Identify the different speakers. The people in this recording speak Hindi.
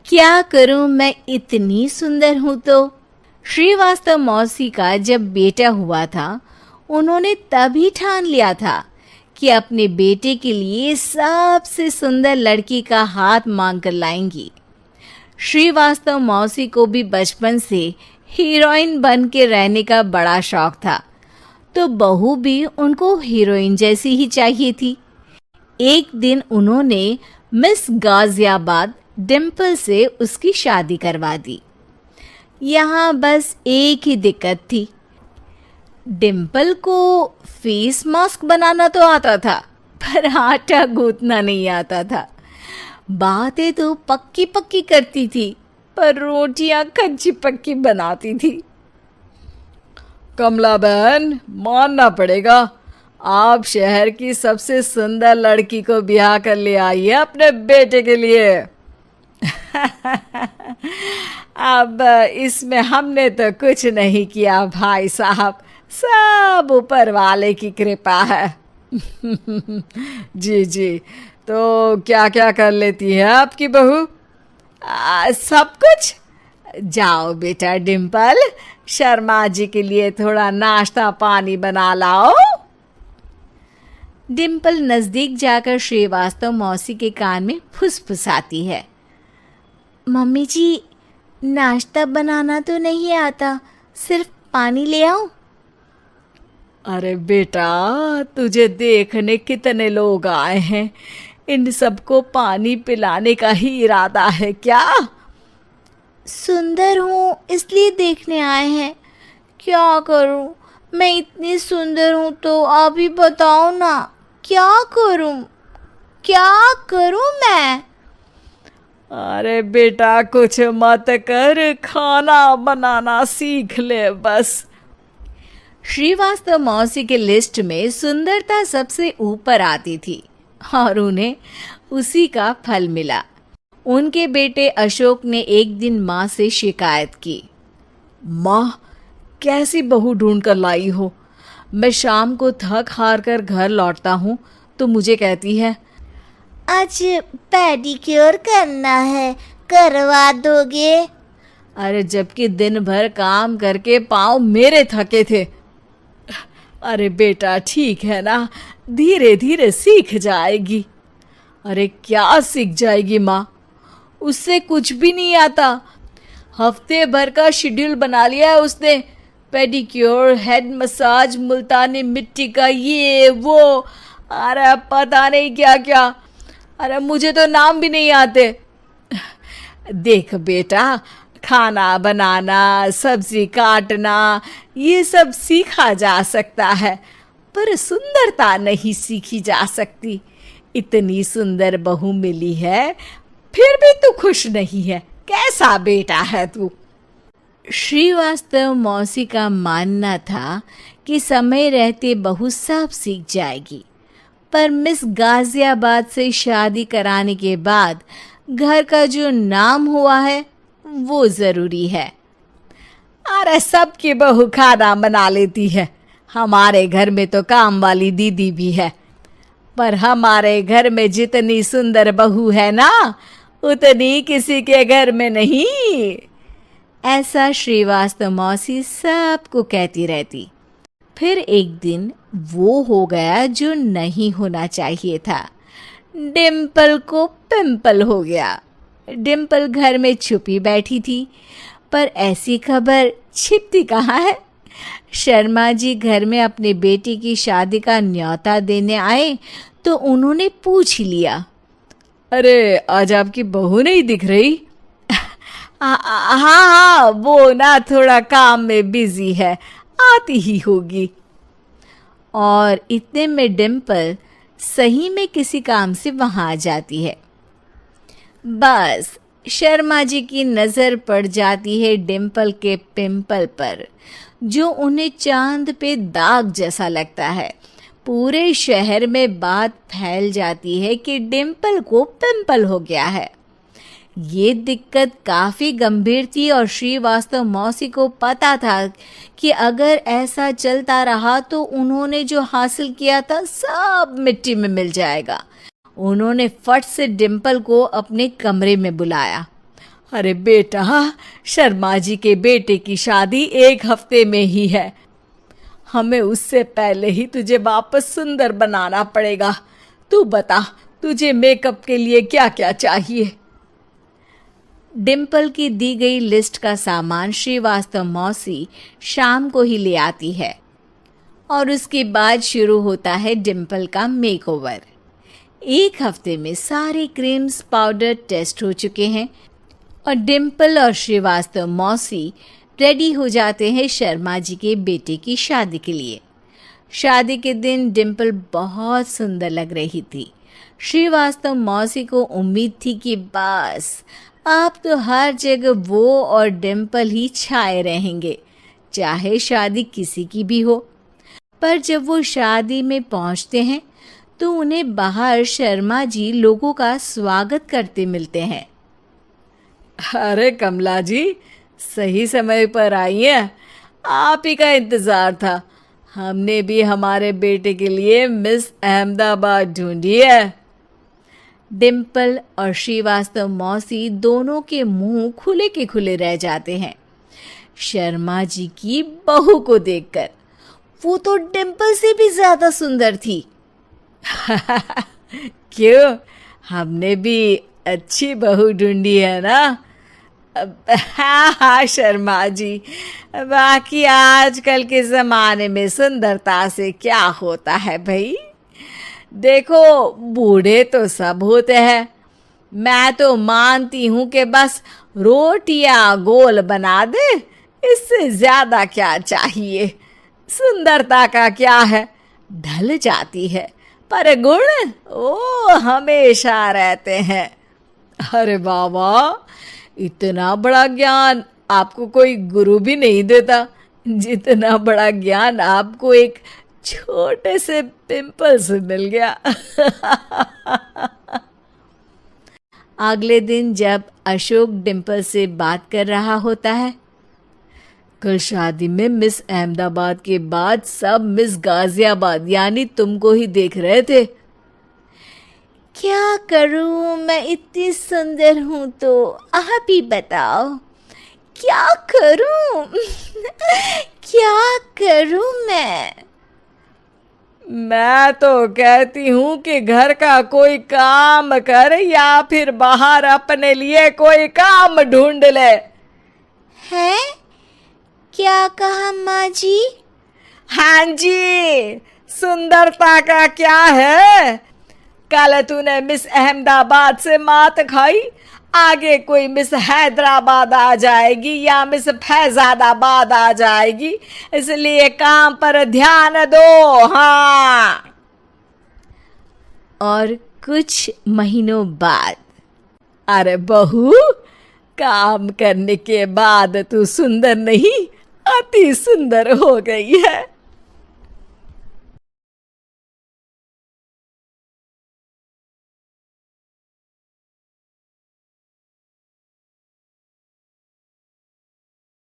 Speaker 1: क्या करूं, मैं इतनी सुंदर हूं तो। श्रीवास्तव मौसी का जब बेटा हुआ था, उन्होंने तभी ठान लिया था कि अपने बेटे के लिए सबसे सुंदर लड़की का हाथ मांग कर लाएंगी। श्रीवास्तव मौसी को भी बचपन से हीरोइन बन के रहने का बड़ा शौक था, तो बहू भी उनको हीरोइन जैसी ही चाहिए थी। एक दिन उन्होंने मिस गाजियाबाद डिम्पल से उसकी शादी करवा दी। यहाँ बस एक ही दिक्कत थी, डिम्पल को फेस मास्क बनाना तो आता था, पर आटा गूंथना नहीं आता था। बातें तो पक्की पक्की करती थी, पर रोटियां कच्ची पक्की बनाती थी।
Speaker 2: कमला बहन, मानना पड़ेगा, आप शहर की सबसे सुंदर लड़की को ब्याह कर ले आई है अपने बेटे के लिए।
Speaker 1: अब इसमें हमने तो कुछ नहीं किया भाई साहब, सब ऊपर वाले की कृपा है।
Speaker 2: जी जी, तो क्या क्या कर लेती है आपकी बहू?
Speaker 1: सब कुछ। जाओ बेटा डिम्पल, शर्मा जी के लिए थोड़ा नाश्ता पानी बना लाओ। डिम्पल नजदीक जाकर श्रीवास्तव मौसी के कान में फुसफुसाती है। मम्मी जी, नाश्ता बनाना तो नहीं आता, सिर्फ पानी ले आओ।
Speaker 2: अरे बेटा, तुझे देखने कितने लोग आए हैं, इन सबको पानी पिलाने का ही इरादा है क्या?
Speaker 1: सुंदर हूँ इसलिए देखने आए हैं। क्या करूँ, मैं इतनी सुंदर हूँ तो आप ही बताओ ना, क्या करूँ, क्या करूँ मैं?
Speaker 2: अरे बेटा, कुछ मत कर, खाना बनाना सीख ले बस।
Speaker 1: श्रीवास्तव मौसी के लिस्ट में सुंदरता सबसे ऊपर आती थी और उन्हें उसी का फल मिला। उनके बेटे अशोक ने एक दिन माँ से शिकायत की।
Speaker 2: माँ, कैसी बहू ढूंढ कर लाई हो? मैं शाम को थक हार कर घर लौटता हूँ तो मुझे कहती है,
Speaker 1: आज पेडिक्योर करना है, करवा दोगे?
Speaker 2: अरे जबकि दिन भर काम करके पाँव मेरे थके थे। अरे बेटा, ठीक है ना, धीरे धीरे सीख जाएगी। अरे क्या सीख जाएगी माँ, उससे कुछ भी नहीं आता। हफ्ते भर का शेड्यूल बना लिया है उसने, पेडिक्योर, हेड मसाज, मुल्तानी मिट्टी का ये वो, अरे पता नहीं क्या क्या। अरे मुझे तो नाम भी नहीं आते। देख बेटा, खाना बनाना, सब्जी काटना, ये सब सीखा जा सकता है, पर सुंदरता नहीं सीखी जा सकती। इतनी सुंदर बहू मिली है, फिर भी तू खुश नहीं है, कैसा बेटा है तू? श्रीवास्तव मौसी का मानना था कि समय रहते बहू सब सीख जाएगी, पर मिस गाजियाबाद से शादी कराने के बाद घर का जो नाम हुआ है वो जरूरी है। अरे सबकी बहू खाना बना लेती है, हमारे घर में तो काम वाली दीदी भी है, पर हमारे घर में जितनी सुंदर बहू है ना, उतनी किसी के घर में नहीं। ऐसा श्रीवास्तव मौसी सबको कहती रहती। फिर एक दिन वो हो गया जो नहीं होना चाहिए था, डिम्पल को पिंपल हो गया। डिम्पल घर में छुपी बैठी थी, पर ऐसी खबर छिपती कहाँ है। शर्मा जी घर में अपने बेटी की शादी का न्योता देने आए तो उन्होंने पूछ लिया, अरे आज आपकी बहू नहीं दिख रही?
Speaker 1: हाँ, वो ना थोड़ा काम में बिजी है, आती ही होगी। और इतने में डिम्पल सही में किसी काम से वहां आ जाती है। बस शर्मा जी की नज़र पड़ जाती है डिम्पल के पिंपल पर, जो उन्हें चांद पे दाग जैसा लगता है। पूरे शहर में बात फैल जाती है कि डिम्पल को पिंपल हो गया है। ये दिक्कत काफ़ी गंभीर थी और श्रीवास्तव मौसी को पता था कि अगर ऐसा चलता रहा तो उन्होंने जो हासिल किया था सब मिट्टी में मिल जाएगा। उन्होंने फट से डिम्पल को अपने कमरे में बुलाया
Speaker 2: अरे बेटा, शर्मा जी के बेटे की शादी 1 हफ्ते में ही है। हमें उससे पहले ही तुझे वापस सुंदर बनाना पड़ेगा। तू बता, तुझे मेकअप के लिए क्या क्या चाहिए?
Speaker 1: डिम्पल की दी गई लिस्ट का सामान श्रीवास्तव मौसी शाम को ही ले आती है और उसके बाद शुरू होता है डिम्पल का मेकओवर। 1 हफ्ते में सारे क्रीम्स पाउडर टेस्ट हो चुके हैं और डिम्पल और श्रीवास्तव मौसी रेडी हो जाते हैं शर्मा जी के बेटे की शादी के लिए। शादी के दिन डिम्पल बहुत सुंदर लग रही थी। श्रीवास्तव मौसी को उम्मीद थी कि बस अब तो हर जगह वो और डिम्पल ही छाए रहेंगे, चाहे शादी किसी की भी हो। पर जब वो शादी में पहुंचते हैं तो उन्हें बाहर शर्मा जी लोगों का स्वागत करते मिलते हैं।
Speaker 2: अरे कमला जी, सही समय पर आई हैं। आप ही का इंतज़ार था। हमने भी हमारे बेटे के लिए मिस अहमदाबाद ढूंढी है।
Speaker 1: डिम्पल और श्रीवास्तव मौसी दोनों के मुंह खुले के खुले रह जाते हैं शर्मा जी की बहू को देखकर। वो तो डिम्पल से भी ज्यादा सुंदर थी।
Speaker 2: क्यों, हमने भी अच्छी बहू ढूंढी है ना? हाँ हाँ शर्मा जी, बाकी आजकल के ज़माने में सुंदरता से क्या होता है भाई। देखो, बूढ़े तो सब होते हैं। मैं तो मानती हूँ कि बस रोटियां गोल बना दे, इससे ज़्यादा क्या चाहिए। सुंदरता का क्या है, ढल जाती है, पर गुण वो हमेशा रहते हैं। अरे बाबा, इतना बड़ा ज्ञान आपको कोई गुरु भी नहीं देता जितना बड़ा ज्ञान आपको एक छोटे से पिंपल से मिल गया।
Speaker 1: अगले दिन जब अशोक डिम्पल से बात कर रहा होता है,
Speaker 2: कल शादी में मिस अहमदाबाद के बाद सब मिस गाजियाबाद यानी तुमको ही देख रहे थे।
Speaker 1: क्या करूं, मैं इतनी सुंदर हूं तो आप ही बताओ क्या करूं। क्या करूं
Speaker 2: मैं तो कहती हूँ कि घर का कोई काम कर या फिर बाहर अपने लिए कोई काम ढूंढ ले।
Speaker 1: है? क्या कहा माँ जी?
Speaker 2: हाँ जी, सुंदरता का क्या है। कल तूने मिस अहमदाबाद से मात खाई, आगे कोई मिस हैदराबाद आ जाएगी या मिस फैजादाबाद आ जाएगी, इसलिए काम पर ध्यान दो। हाँ।
Speaker 1: और कुछ महीनों बाद,
Speaker 2: अरे बहू, काम करने के बाद तू सुंदर नहीं, अति सुंदर हो गई है।